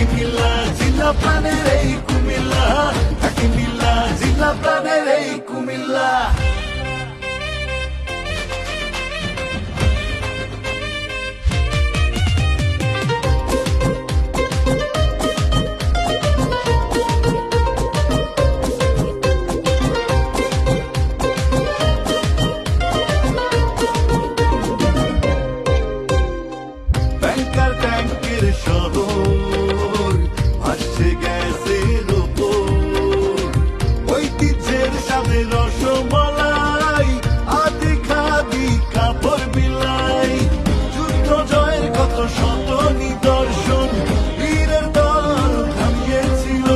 থাকি মিল্লা জিলা প্রাণের এই কুমিল্লা, থাকি মিল্লা জিলা প্রাণের এই কুমিল্লা। ব্যাংকার ট্যাঙ্কের শহর আসছে গ্যাসের ওপর, ঐতিহ্যের সাথে রসমলাই আদি খাদি কাপড় বিলাই, যুদ্ধ জয়ের কত শত নিদর্শন বীরের দল থামিয়েছিল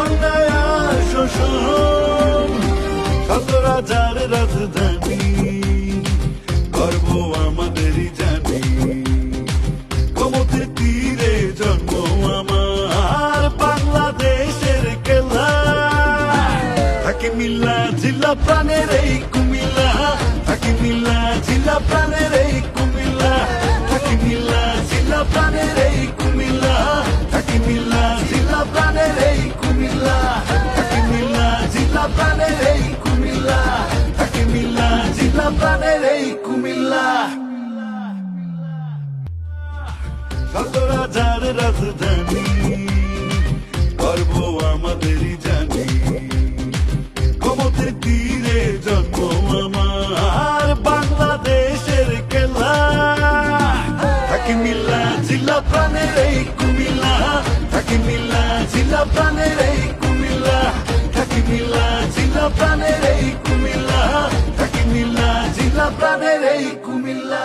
অন্যায় আর শোষণ। শত রাজার রাজধানী গর্ব আমাদেরই জানি, গোমতীর তীরে জন্ম আমার বাংলাদেশের কেল্লা, থাকি মিল্লা জিলা প্রাণের এই কুমিল্লা, থাকি মিল্লা জিলা প্রাণের এই কুমিল্লা, থাকি মিল্লা জিলা প্রাণের এই কুমিল্লা, থাকি মিল্লা জিলা প্রাণের এই কুমিল্লা, থাকি মিল্লা জিলা প্রাণের এই কুমিল্লা, থাকি মিল্লা জিলা প্রাণের এই কুমিল্লা। শত রাজার রাজধানী গর্ব আমাদেরই জানি, গোমতীর তীরে জন্ম আমার বাংলাদেশের কেল্লা, থাকি মিল্লা জিলা প্রাণের এই কুমিল্লা, থাকি মিল্লা জিলা প্রাণের এই কুমিল্লা, থাকি মিল্লা জিলা প্রাণের এই কুমিল্লা, থাকি মিল্লা জিলা প্রাণের এই কুমিল্লা।